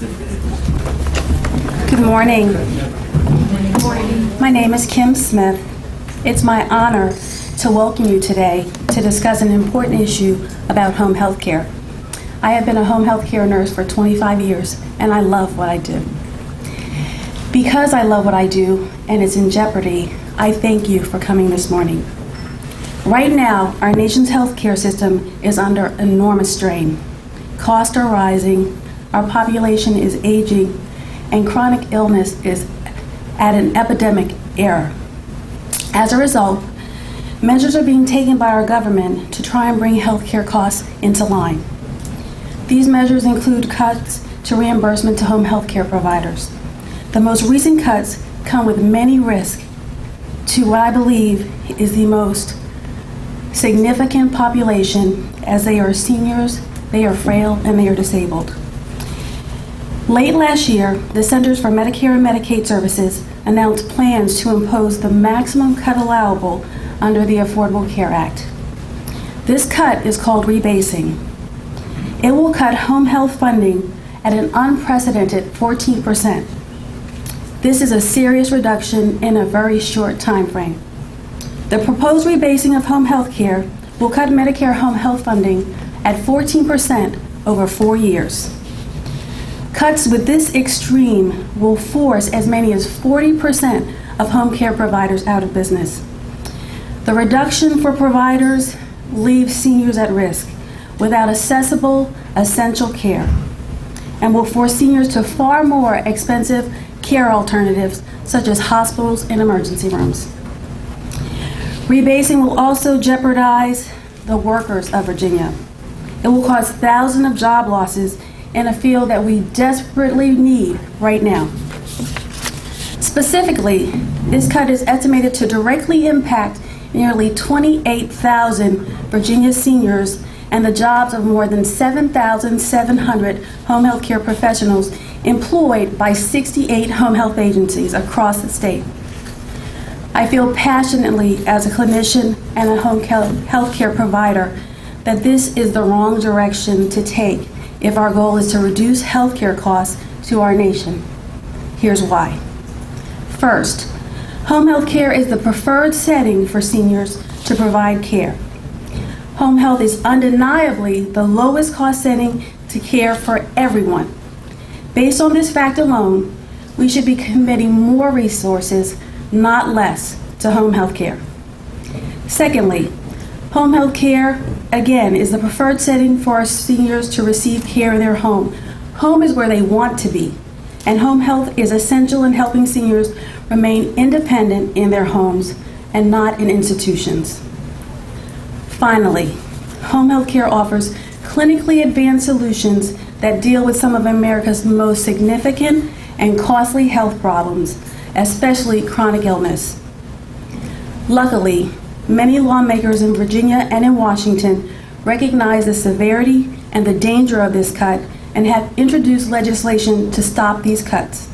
Good morning. My name is Kim Smith. It's my honor to welcome you today to discuss an important issue about home health care. I have been a home health care nurse for 25 years, and I love what I do. Because I love what I do and it's in jeopardy, I thank you for coming this morning. Right now, our nation's healthcare system is under enormous strain. Costs are rising, our population is aging, and chronic illness is at an epidemic era. As a result, measures are being taken by our government to try and bring healthcare costs into line. These measures include cuts to reimbursement to home healthcare providers. The most recent cuts come with many risks to what I believe is the most significant population, as they are seniors, they are frail, and they are disabled. Late last year, the Centers for Medicare and Medicaid Services announced plans to impose the maximum cut allowable under the Affordable Care Act. This cut is called rebasing. It will cut home health funding at an unprecedented 14%. This is a serious reduction in a very short time frame. The proposed rebasing of home health care will cut Medicare home health funding at 14% over 4 years. Cuts with this extreme will force as many as 40% of home care providers out of business. The reduction for providers leaves seniors at risk without accessible, essential care, and will force seniors to far more expensive care alternatives such as hospitals and emergency rooms. Rebasing will also jeopardize the workers of Virginia. It will cause thousands of job losses in a field that we desperately need right now. Specifically, this cut is estimated to directly impact nearly 28,000 Virginia seniors and the jobs of more than 7,700 home health care professionals employed by 68 home health agencies across the state. I feel passionately as a clinician and a home health care provider that this is the wrong direction to take if our goal is to reduce healthcare costs to our nation. Here's why. First, home health care is the preferred setting for seniors to provide care. Home health is undeniably the lowest cost setting to care for everyone. Based on this fact alone, we should be committing more resources, not less, to home health care. Secondly, home health care, again, is the preferred setting for our seniors to receive care in their home. Home is where they want to be, and home health is essential in helping seniors remain independent in their homes and not in institutions. Finally, home health care offers clinically advanced solutions that deal with some of America's most significant and costly health problems, especially chronic illness. Luckily, many lawmakers in Virginia and in Washington recognize the severity and the danger of this cut and have introduced legislation to stop these cuts.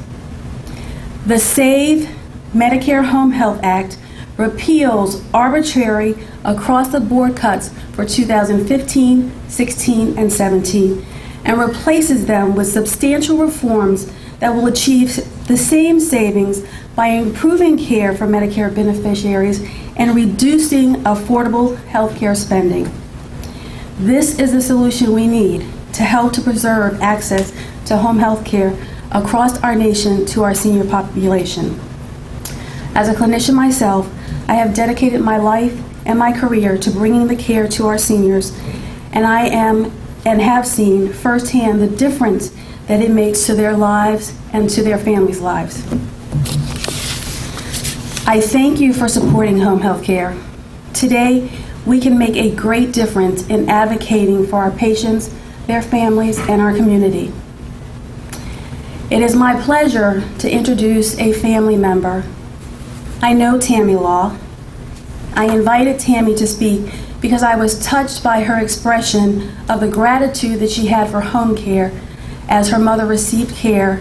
The SAVE Medicare Home Health Act repeals arbitrary across-the-board cuts for 2015, 16, and 17, and replaces them with substantial reforms that will achieve the same savings by improving care for Medicare beneficiaries and reducing affordable health care spending. This is the solution we need to help to preserve access to home health care across our nation to our senior population. As a clinician myself, I have dedicated my life and my career to bringing the care to our seniors, and I am and have seen firsthand the difference that it makes to their lives and to their families' lives. I thank you for supporting home health care. Today, we can make a great difference in advocating for our patients, their families, and our community. It is my pleasure to introduce a family member. I know Tammy Law. I invited Tammy to speak because I was touched by her expression of the gratitude that she had for home care as her mother received care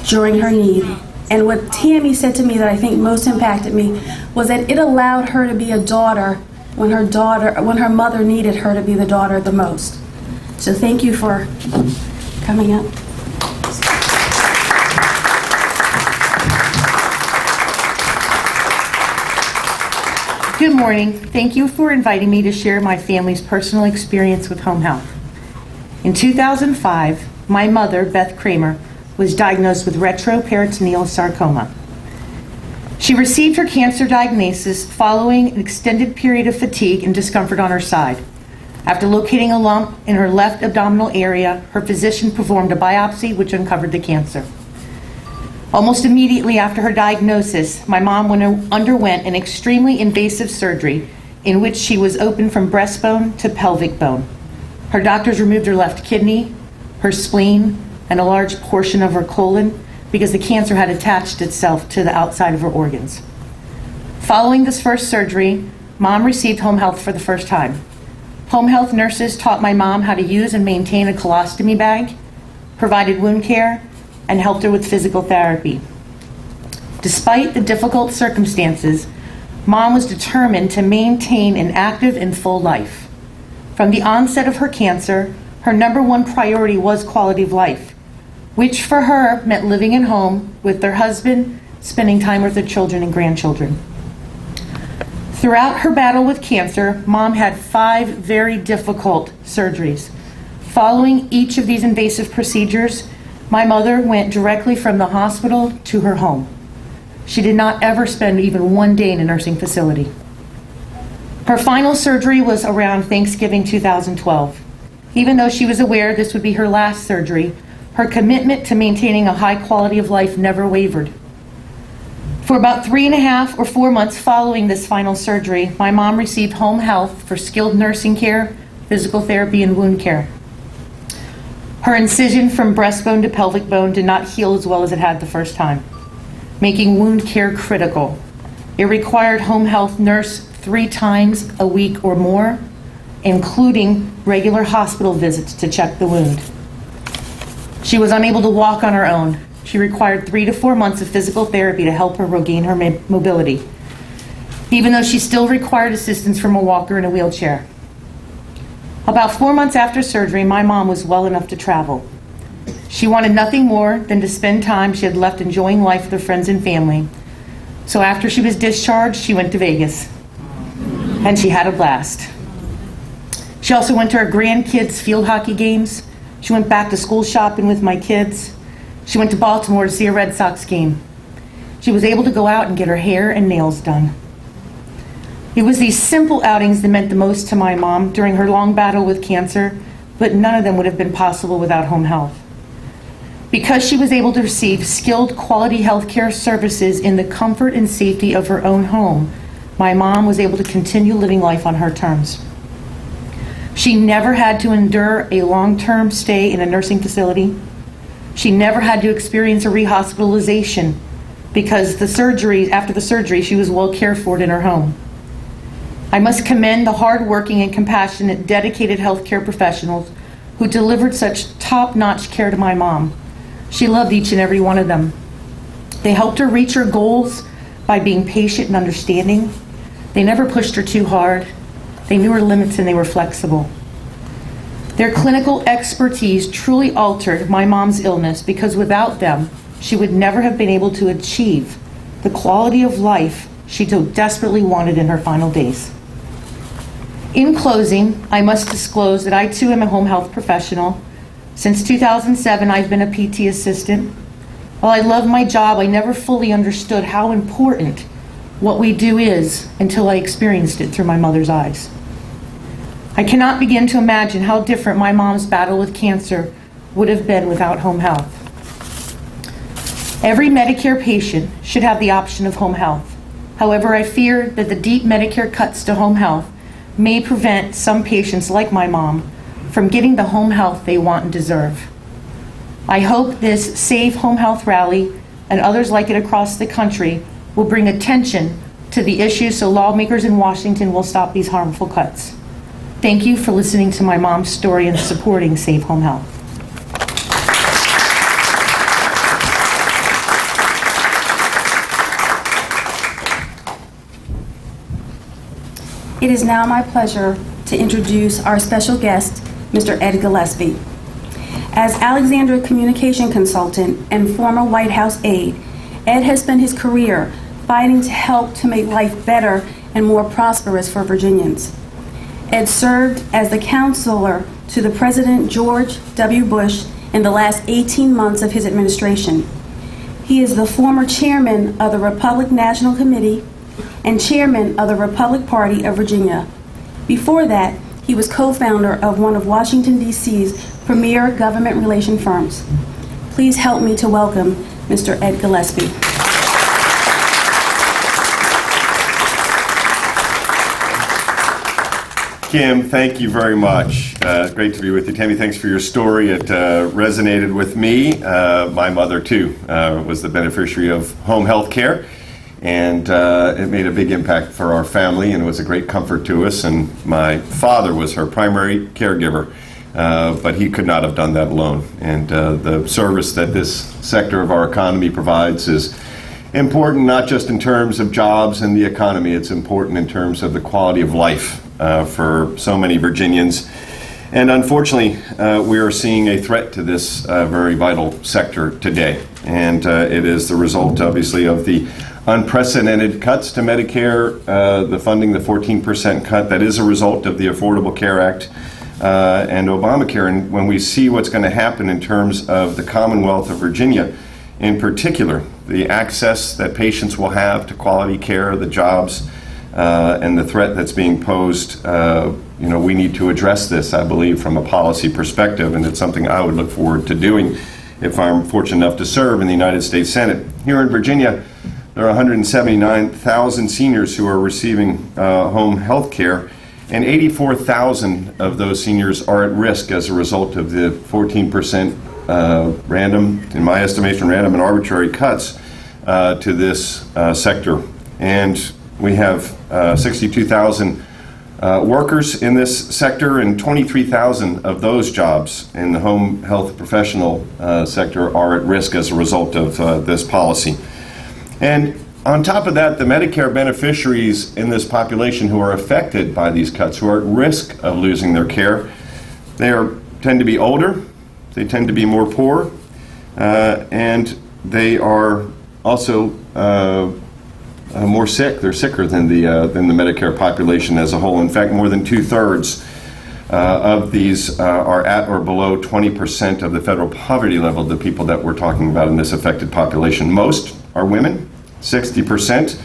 during her need. And what Tammy said to me that I think most impacted me was that it allowed her to be a daughter when her mother needed her to be the daughter the most. So thank you for coming up. Good morning. Thank you for inviting me to share my family's personal experience with home health. In 2005, my mother, Beth Kramer, was diagnosed with retroperitoneal sarcoma. She received her cancer diagnosis following an extended period of fatigue and discomfort on her side. After locating a lump in her left abdominal area, her physician performed a biopsy which uncovered the cancer. Almost immediately after her diagnosis, my mom underwent an extremely invasive surgery in which she was opened from breastbone to pelvic bone. Her doctors removed her left kidney, her spleen, and a large portion of her colon because the cancer had attached itself to the outside of her organs. Following this first surgery, Mom received home health for the first time. Home health nurses taught my mom how to use and maintain a colostomy bag, provided wound care, and helped her with physical therapy. Despite the difficult circumstances, Mom was determined to maintain an active and full life. From the onset of her cancer, her number one priority was quality of life, which for her meant living at home with their husband, spending time with their children and grandchildren. Throughout her battle with cancer, Mom had 5 very difficult surgeries. Following each of these invasive procedures, my mother went directly from the hospital to her home. She did not ever spend even one day in a nursing facility. Her final surgery was around Thanksgiving 2012. Even though she was aware this would be her last surgery, her commitment to maintaining a high quality of life never wavered. For about 3.5 or 4 months following this final surgery, my mom received home health for skilled nursing care, physical therapy, and wound care. Her incision from breastbone to pelvic bone did not heal as well as it had the first time, making wound care critical. It required home health nurse 3 times a week or more, including regular hospital visits to check the wound. She was unable to walk on her own. She required 3 to 4 months of physical therapy to help her regain her mobility, even though she still required assistance from a walker and a wheelchair. About 4 months after surgery, my mom was well enough to travel. She wanted nothing more than to spend time she had left enjoying life with her friends and family. So after she was discharged, she went to Vegas, and she had a blast. She also went to her grandkids' field hockey games. She went back to school shopping with my kids. She went to Baltimore to see a Red Sox game. She was able to go out and get her hair and nails done. It was these simple outings that meant the most to my mom during her long battle with cancer, but none of them would have been possible without home health. Because she was able to receive skilled quality healthcare services in the comfort and safety of her own home, my mom was able to continue living life on her terms. She never had to endure a long-term stay in a nursing facility. She never had to experience a rehospitalization because after the surgery, she was well cared for in her home. I must commend the hardworking and compassionate, dedicated healthcare professionals who delivered such top-notch care to my mom. She loved each and every one of them. They helped her reach her goals by being patient and understanding. They never pushed her too hard. They knew her limits and they were flexible. Their clinical expertise truly altered my mom's illness because without them, she would never have been able to achieve the quality of life she so desperately wanted in her final days. In closing, I must disclose that I too am a home health professional. Since 2007, I've been a PT assistant. While I love my job, I never fully understood how important what we do is until I experienced it through my mother's eyes. I cannot begin to imagine how different my mom's battle with cancer would have been without home health. Every Medicare patient should have the option of home health. However, I fear that the deep Medicare cuts to home health may prevent some patients like my mom from getting the home health they want and deserve. I hope this Save Home Health rally and others like it across the country will bring attention to the issue so lawmakers in Washington will stop these harmful cuts. Thank you for listening to my mom's story and supporting Save Home Health. It is now my pleasure to introduce our special guest, Mr. Ed Gillespie. As Alexandria communication consultant and former White House aide, Ed has spent his career fighting to help to make life better and more prosperous for Virginians. Ed served as the counselor to the President George W. Bush in the last 18 months of his administration. He is the former chairman of the Republican National Committee and chairman of the Republican Party of Virginia. Before that, he was co-founder of one of Washington, D.C.'s premier government relation firms. Please help me to welcome Mr. Ed Gillespie. Kim, thank you very much. Great to be with you. Tammy, thanks for your story. It resonated with me. My mother, too, was the beneficiary of home health care, and it made a big impact for our family, and it was a great comfort to us. And my father was her primary caregiver, but he could not have done that alone. And the service that this sector of our economy provides is important, not just in terms of jobs and the economy. It's important in terms of the quality of life for so many Virginians. And unfortunately, we are seeing a threat to this very vital sector today. And it is the result, obviously, of the unprecedented cuts to Medicare, the funding, the 14% cut. That is a result of the Affordable Care Act and Obamacare. And when we see what's going to happen in terms of the Commonwealth of Virginia, in particular, the access that patients will have to quality care, the jobs, and the threat that's being posed, we need to address this, I believe, from a policy perspective, and it's something I would look forward to doing if I'm fortunate enough to serve in the United States Senate. Here in Virginia, there are 179,000 seniors who are receiving home health care, and 84,000 of those seniors are at risk as a result of the 14% random, in my estimation, random and arbitrary cuts to this sector. And we have 62,000 workers in this sector, and 23,000 of those jobs in the home health professional sector are at risk as a result of this policy. And on top of that, the Medicare beneficiaries in this population who are affected by these cuts, who are at risk of losing their care, tend to be older, they tend to be more poor, and they are also more sick. They're sicker than the Medicare population as a whole. In fact, more than 2/3 of these are at or below 20% of the federal poverty level, the people that we're talking about in this affected population. Most are women, 60%,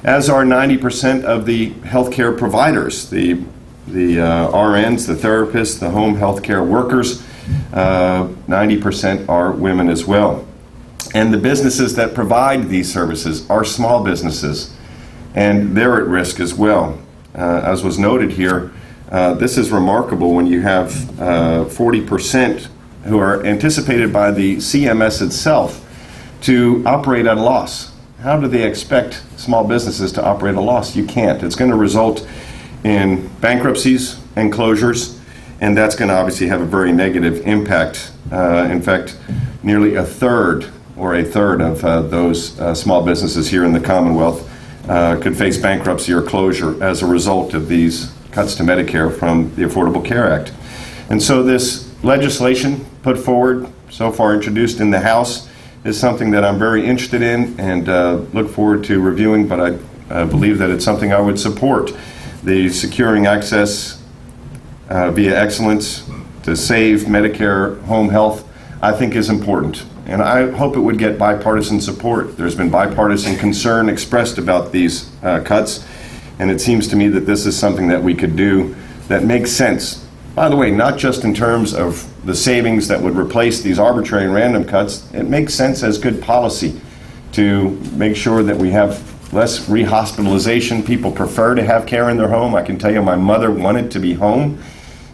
as are 90% of the healthcare providers, the RNs, the therapists, the home healthcare workers. 90% are women as well. And the businesses that provide these services are small businesses, and they're at risk as well. As was noted here, this is remarkable when you have 40% who are anticipated by the CMS itself to operate at a loss. How do they expect small businesses to operate at a loss? You can't. It's going to result in bankruptcies and closures, and that's going to obviously have a very negative impact. In fact, nearly a third of those small businesses here in the Commonwealth could face bankruptcy or closure as a result of these cuts to Medicare from the Affordable Care Act. And so this legislation put forward, so far introduced in the House, is something that I'm very interested in and look forward to reviewing, but I believe that it's something I would support. The securing access via excellence to save Medicare home health, I think, is important. And I hope it would get bipartisan support. There's been bipartisan concern expressed about these cuts, and it seems to me that this is something that we could do that makes sense. By the way, not just in terms of the savings that would replace these arbitrary and random cuts, it makes sense as good policy to make sure that we have less rehospitalization. People prefer to have care in their home. I can tell you my mother wanted to be home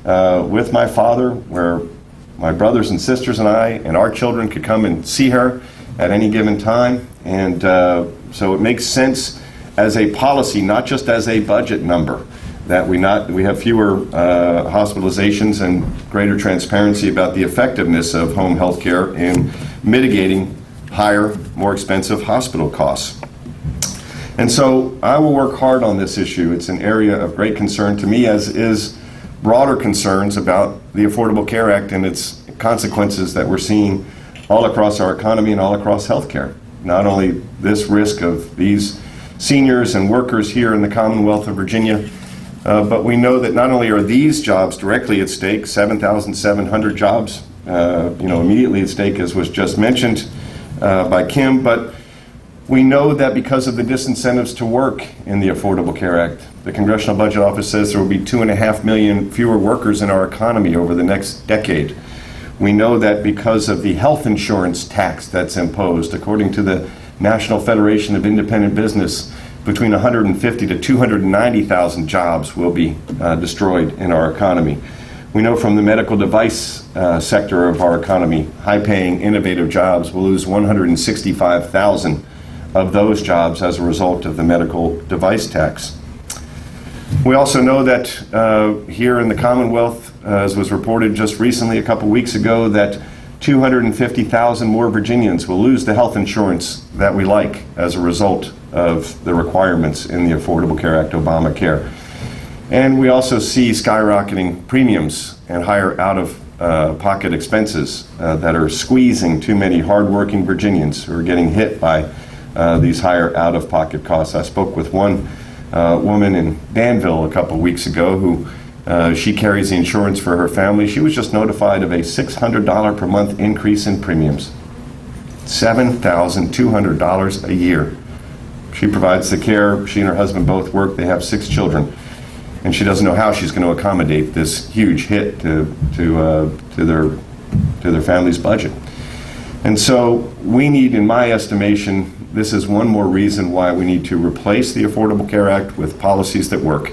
with my father, where my brothers and sisters and I and our children could come and see her at any given time. And so it makes sense as a policy, not just as a budget number, that we have fewer hospitalizations and greater transparency about the effectiveness of home health care in mitigating higher, more expensive hospital costs. And so I will work hard on this issue. It's an area of great concern to me, as is broader concerns about the Affordable Care Act and its consequences that we're seeing all across our economy and all across healthcare. Not only this risk of these seniors and workers here in the Commonwealth of Virginia. But we know that not only are these jobs directly at stake, 7,700 jobs, immediately at stake, as was just mentioned by Kim, but we know that because of the disincentives to work in the Affordable Care Act, the Congressional Budget Office says there will be 2.5 million fewer workers in our economy over the next decade. We know that because of the health insurance tax that's imposed, according to the National Federation of Independent Business, between 150 to 290,000 jobs will be destroyed in our economy. We know from the medical device sector of our economy, high-paying, innovative jobs will lose 165,000 of those jobs as a result of the medical device tax. We also know that here in the Commonwealth, as was reported just recently a couple weeks ago, that 250,000 more Virginians will lose the health insurance that we like as a result of the requirements in the Affordable Care Act, Obamacare. And we also see skyrocketing premiums and higher out-of-pocket expenses that are squeezing too many hardworking Virginians who are getting hit by these higher out-of-pocket costs. I spoke with one woman in Danville a couple weeks ago who she carries the insurance for her family. She was just notified of a $600 per month increase in premiums. $7,200 a year. She provides the care. She and her husband both work. They have 6 children. And she doesn't know how she's going to accommodate this huge hit to their family's budget. And so we need, in my estimation, this is one more reason why we need to replace the Affordable Care Act with policies that work,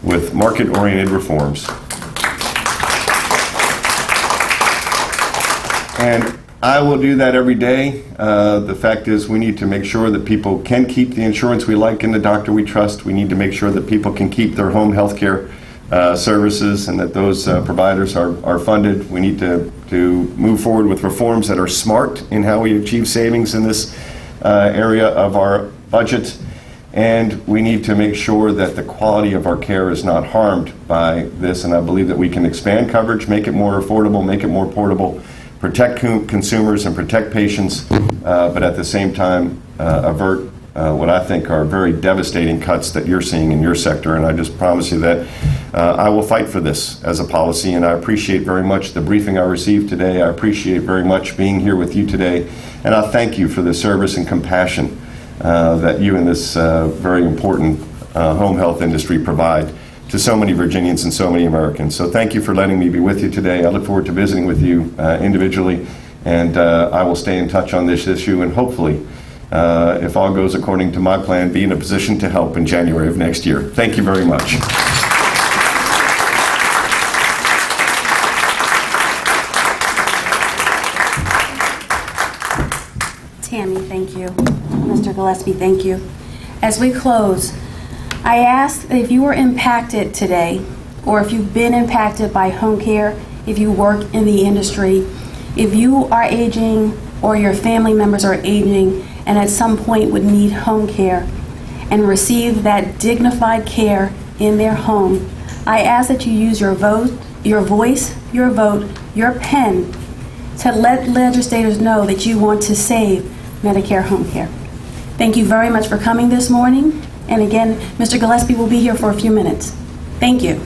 with market-oriented reforms. And I will do that every day. The fact is we need to make sure that people can keep the insurance we like and the doctor we trust. We need to make sure that people can keep their home health care services and that those providers are funded. We need to move forward with reforms that are smart in how we achieve savings in this area of our budget. And we need to make sure that the quality of our care is not harmed by this. And I believe that we can expand coverage, make it more affordable, make it more portable, protect consumers and protect patients, but at the same time avert what I think are very devastating cuts that you're seeing in your sector. And I just promise you that I will fight for this as a policy, and I appreciate very much the briefing I received today. I appreciate very much being here with you today, and I thank you for the service and compassion that you in this very important home health industry provide to so many Virginians and so many Americans. So thank you for letting me be with you today. I look forward to visiting with you individually, and I will stay in touch on this issue, and hopefully, if all goes according to my plan, be in a position to help in January of next year. Thank you very much. Tammy, thank you. Mr. Gillespie, thank you. As we close, I ask if you were impacted today, or if you've been impacted by home care, if you work in the industry, if you are aging or your family members are aging and at some point would need home care and receive that dignified care in their home, I ask that you use your vote, your voice, your vote, your pen to let legislators know that you want to save Medicare home care. Thank you very much for coming this morning. And again, Mr. Gillespie will be here for a few minutes. Thank you.